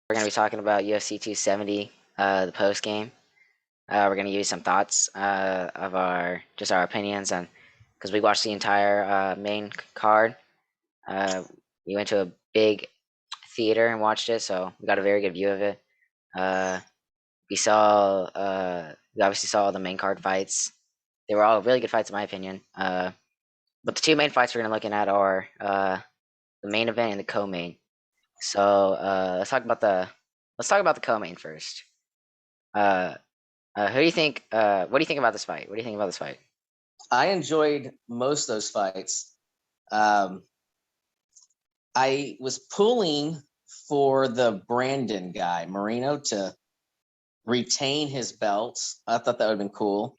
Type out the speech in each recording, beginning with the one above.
We're going to be talking about UFC 270, the post game. We're going to use some thoughts of our opinions, and because we watched the entire main card. Uh, we went to a big theater and watched it, so we got a very good view of it. Uh, we obviously saw all the main card fights. They were all really good fights in my opinion. But the two main fights we're going to looking at are the main event and the co-main. So let's talk about the co-main first. Uh, who do you think? What do you think about this fight? What do you think about this fight? I enjoyed most of those fights. Um, I was pulling for the Brandon guy, Moreno, to retain his belts. I thought that would have been cool.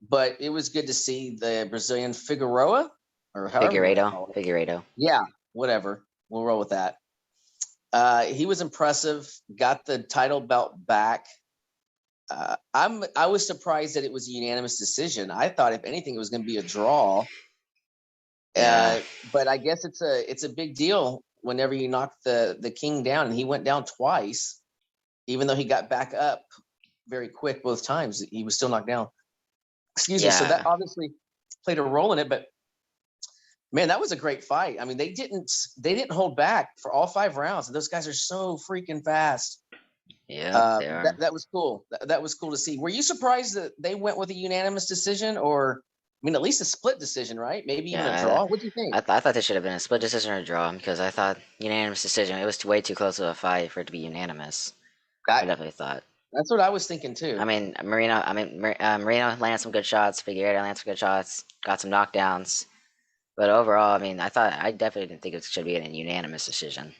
But it was good to see the Brazilian Figueroa, or however you want to call it. Figueiredo. Yeah, whatever. We'll roll with that. He was impressive. Got the title belt back. I was surprised that it was a unanimous decision. I thought, if anything, it was going to be a draw. Yeah. But I guess it's a big deal whenever you knock the king down, and he went down twice, even though he got back up very quick both times. He was still knocked down. Excuse me. So that obviously played a role in it. But man, that was a great fight. I mean, they didn't hold back for all 5 rounds. And those guys are so freaking fast. Yeah, that was cool. That was cool to see. Were you surprised that they went with a unanimous decision, or I mean, at least a split decision, right? Maybe even a draw. What do you think? I thought there should have been a split decision or a draw because I thought unanimous decision. It was way too close of a fight for it to be unanimous. I definitely thought. That's what I was thinking too. I mean, Moreno landed some good shots. Figueiredo landed some good shots. Got some knockdowns. But overall, I mean, I definitely didn't think it should be a unanimous decision.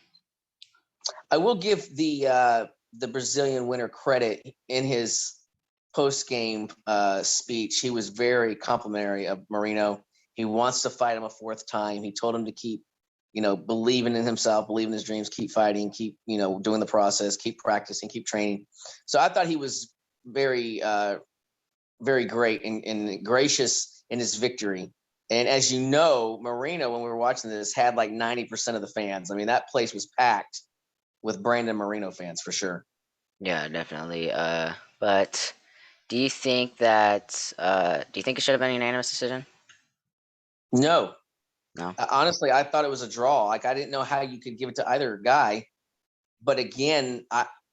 I will give the Brazilian winner credit in his post game speech. He was very complimentary of Moreno. He wants to fight him a 4th time. He told him to keep, believing in himself, believing in his dreams, keep fighting, keep, doing the process, keep practicing, keep training. So I thought he was very, very great and gracious in his victory. And as you know, Moreno, when we were watching this, had like 90% of the fans. I mean, that place was packed with Brandon Moreno fans for sure. Yeah, definitely. But do you think it should have been a unanimous decision? No. No. Honestly, I thought it was a draw. Like, I didn't know how you could give it to either guy. But again,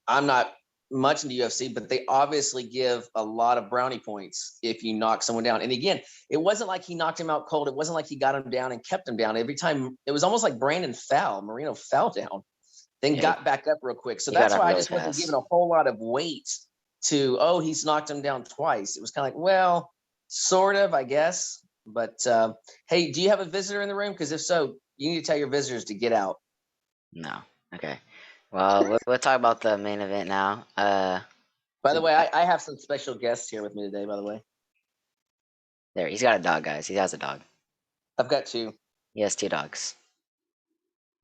I'm not much in the UFC, but they obviously give a lot of brownie points if you knock someone down. And again, it wasn't like he knocked him out cold. It wasn't like he got him down and kept him down. Every time, it was almost like Brandon Moreno fell down, then got back up real quick. So that's why I just wasn't giving a whole lot of weight to, he's knocked him down twice. It was kind of like, well, sort of, I guess. But hey, do you have a visitor in the room? Because if so, you need to tell your visitors to get out. No. Okay. Well, we'll talk about the main event now. By the way, I have some special guests here with me today, by the way. There, he's got a dog, guys. He has a dog. I've got 2. He has 2 dogs.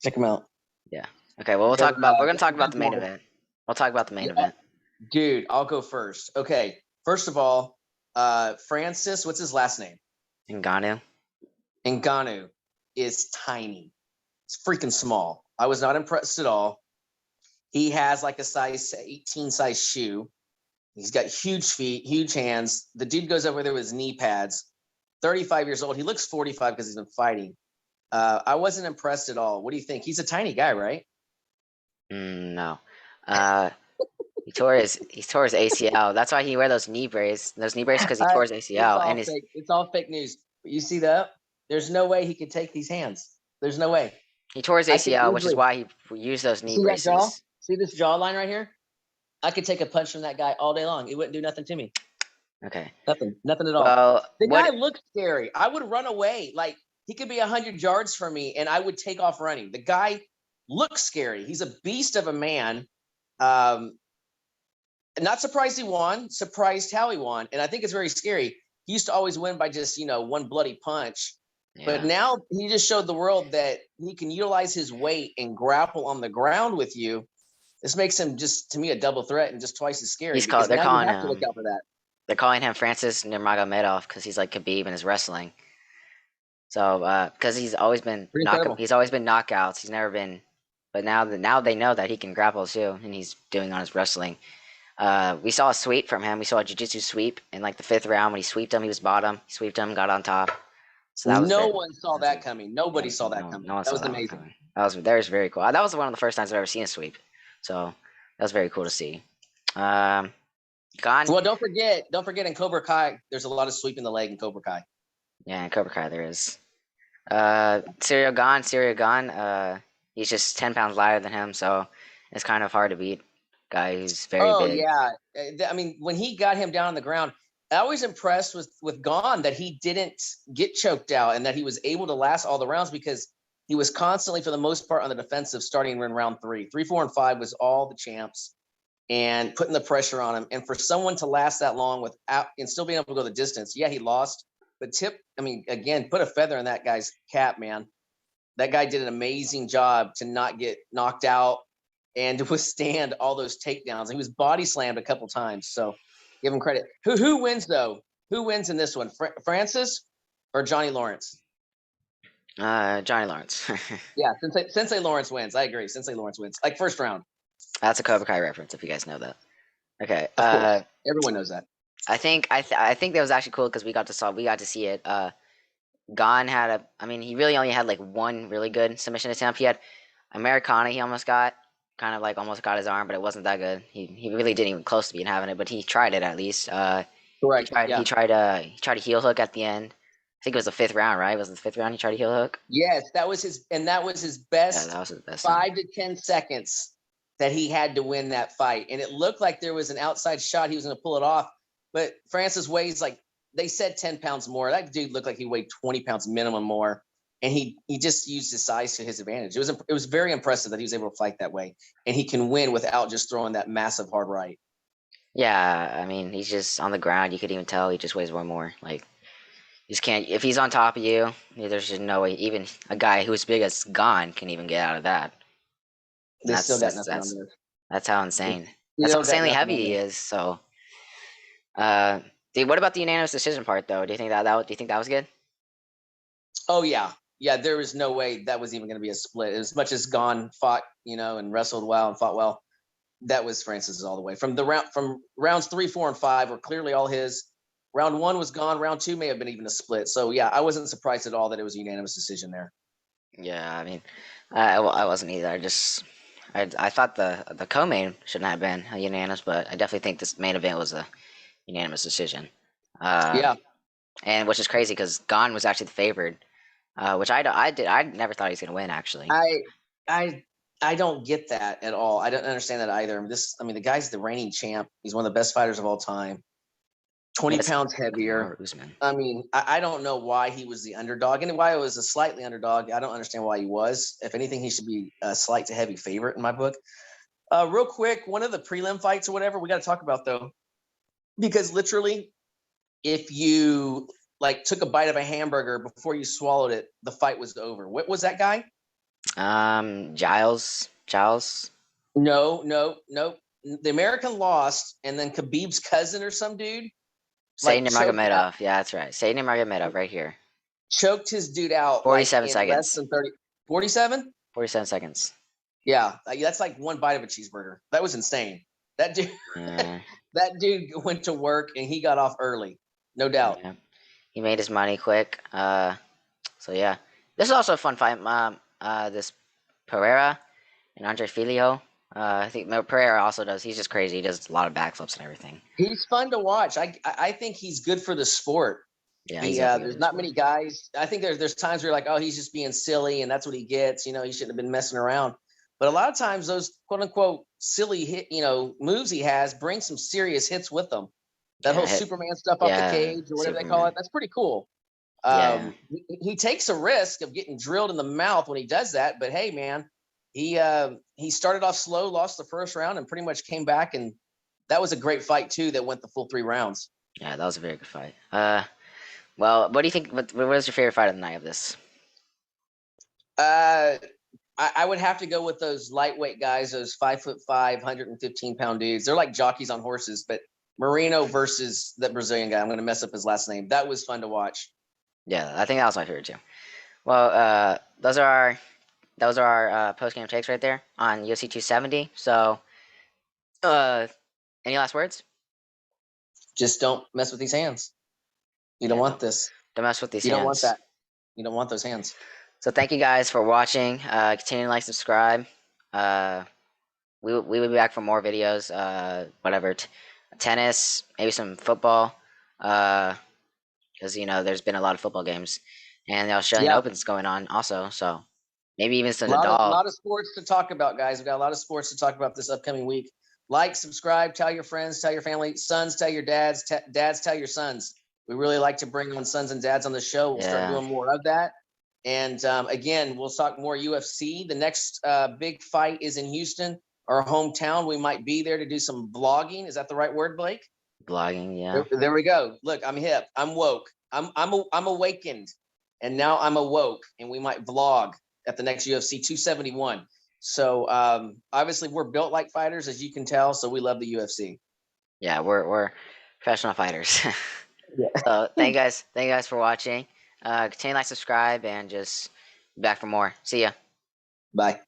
Check them out. Yeah. Okay, well, we're going to talk about the main event. We'll talk about the main event. Dude, I'll go first. Okay, first of all, Francis, what's his last name? Ngannou. Ngannou is tiny. It's freaking small. I was not impressed at all. He has like a size 18 size shoe. He's got huge feet, huge hands. The dude goes over there with his knee pads. 35 years old. He looks 45 because he's been fighting. I wasn't impressed at all. What do you think? He's a tiny guy, right? No. He tore his ACL. That's why he wear those knee braces. Those knee braces because he tore his ACL. It's all fake news. But you see that? There's no way he could take these hands. There's no way. He tore his ACL, which is why he used those knee braces. See this jawline right here? I could take a punch from that guy all day long. It wouldn't do nothing to me. Okay. Nothing at all. Well, the guy looks scary. I would run away. Like, he could be 100 yards from me, and I would take off running. The guy looks scary. He's a beast of a man. Not surprised he won. Surprised how he won. And I think it's very scary. He used to always win by just, one bloody punch. Yeah. But now he just showed the world that he can utilize his weight and grapple on the ground with you. This makes him just, to me, a double threat and just twice as scary. They're calling him. Look out for that. They're calling him Francis Nurmagomedov because he's like Khabib in his wrestling. So, because he's always been knockouts. He's never been but now they know that he can grapple too, and he's doing on his wrestling. We saw a sweep from him. We saw a jiu-jitsu sweep in like the 5th round when he sweeped him. He was bottom. He sweeped him, got on top. So that was No very. one saw that coming. Nobody saw that No coming. one That saw was that one amazing. coming. That was very cool. That was one of the first times I've ever seen a sweep. So that was very cool to see. Gone. Well, don't forget in Cobra Kai, there's a lot of sweeping the leg in Cobra Kai. Yeah, in Cobra Kai there is. Syria gone. He's just 10 pounds lighter than him, so it's kind of hard to beat. Guy who's very Oh big. yeah, I mean when he got him down on the ground, I was impressed with Gon that he didn't get choked out and that he was able to last all the rounds because he was constantly, for the most part, on the defensive starting in round 3. 3, 4, and 5 was all the champs and putting the pressure on him. And for someone to last that long without and still being able to go the distance, yeah, he lost. But again, put a feather in that guy's cap, man. That guy did an amazing job to not get knocked out and to withstand all those takedowns. He was body slammed a couple times, so give him credit. Who wins though? Who wins in this one? Francis or Johnny Lawrence? Johnny Lawrence. Yeah, Sensei Lawrence wins. I agree. Sensei Lawrence wins. Like first round. That's a Cobra Kai reference, if you guys know that. Okay. Of course, everyone knows that. I think that was actually cool because we got to see it. Gon had he really only had like one really good submission attempt. He had Americana. He almost got almost got his arm, but it wasn't that good. He really didn't even close to being having it, but he tried it at least. Correct. He tried a heel hook at the end. I think it was the 5th round, right? Was it the 5th round he tried a heel hook? Yes, that was his best. Yeah, that was his best. 5 to 10 seconds that he had to win that fight, and it looked like there was an outside shot he was going to pull it off, but Francis weighs like they said 10 pounds more. That dude looked like he weighed 20 pounds minimum more, and he just used his size to his advantage. It was very impressive that he was able to fight that way, and he can win without just throwing that massive hard right. Yeah, he's just on the ground. You could even tell he just weighs one more. Like, you just can't. If he's on top of you, there's just no way. Even a guy who's big as Gon can even get out of that. They still got nothing on this. That's how insane. That's how insanely heavy he is. So, what about the unanimous decision part, though? Do you think that was good? Oh yeah, yeah. There was no way that was even going to be a split. As much as Gon fought, and wrestled well and fought well, that was Francis's all the way. From rounds 3, 4, and 5 were clearly all his. Round 1 was Gon. Round 2 may have been even a split. So yeah, I wasn't surprised at all that it was a unanimous decision there. Yeah, I wasn't either. I thought the co-main shouldn't have been a unanimous, but I definitely think this main event was a unanimous decision. Yeah, and which is crazy because Gon was actually the favored, which I never thought he was gonna win actually. I don't get that at all. I don't understand that either. The guy's the reigning champ. He's one of the best fighters of all time. 20 pounds heavier. I don't know why he was the underdog and why it was a slightly underdog. I don't understand why he was. If anything, he should be a slight to heavy favorite in my book. Real quick, one of the prelim fights or whatever we got to talk about though, because literally, if you took a bite of a hamburger before you swallowed it, the fight was over. What was that guy? Giles. No. The American lost, and then Khabib's cousin or some dude. Saidim Nurmagomedov. Yeah, that's right. Saidim Nurmagomedov right here. Choked his dude out. 47 seconds. Less than 30. 47? 47 seconds. Yeah, that's like one bite of a cheeseburger. That was insane. That dude, that dude went to work and he got off early, no doubt. Yeah. He made his money quick. So yeah, this is also a fun fight. This Pereira and Andre Filho. I think Pereira also does. He's just crazy. He does a lot of backflips and everything. He's fun to watch. I think he's good for the sport. Yeah, there's not many guys. I think there's times where you're like, oh, he's just being silly, and that's what he gets. He shouldn't have been messing around. But a lot of times, those quote unquote silly hit, moves he has bring some serious hits with them. That whole Superman stuff off the cage or whatever they call it. That's pretty cool. He takes a risk of getting drilled in the mouth when he does that. But hey, man. He started off slow, lost the first round, and pretty much came back, and that was a great fight too. That went the full 3 rounds. Yeah, that was a very good fight. Well, what do you think? What was your favorite fight of the night of this? I would have to go with those lightweight guys, those 5'5", 115-pound dudes. They're like jockeys on horses. But Moreno versus that Brazilian guy, I'm going to mess up his last name. That was fun to watch. Yeah, I think that was my favorite too. Well, those are our those are our post game takes right there on UFC 270. So, any last words? Just don't mess with these hands. You don't Yeah, want this. don't mess with these You don't want hands. that. You don't want those hands. So thank you guys for watching. Continue to like, subscribe. We will be back for more videos. Whatever, tennis, maybe some football. Because there's been a lot of football games, and the Australian Yeah, Open's going on also. So maybe even some a Nadal. lot of sports to talk about, guys. We've got a lot of sports to talk about this upcoming week. Like, subscribe, tell your friends, tell your family, sons, tell your dads, dads, tell your sons. We really like to bring on sons and dads on the show. We'll start doing more of that. And again, we'll talk more UFC. The next big fight is in Houston, our hometown. We might be there to do some vlogging. Is that the right word, Blake? Blogging, yeah. There we go. Look, I'm hip. I'm woke. I'm awakened, and now I'm awoke. And we might vlog at the next UFC 271. So obviously, we're built like fighters, as you can tell. So we love the UFC. Yeah, we're professional fighters. Yeah. So thank you guys for watching. Continue to like, subscribe, and just be back for more. See ya. Bye.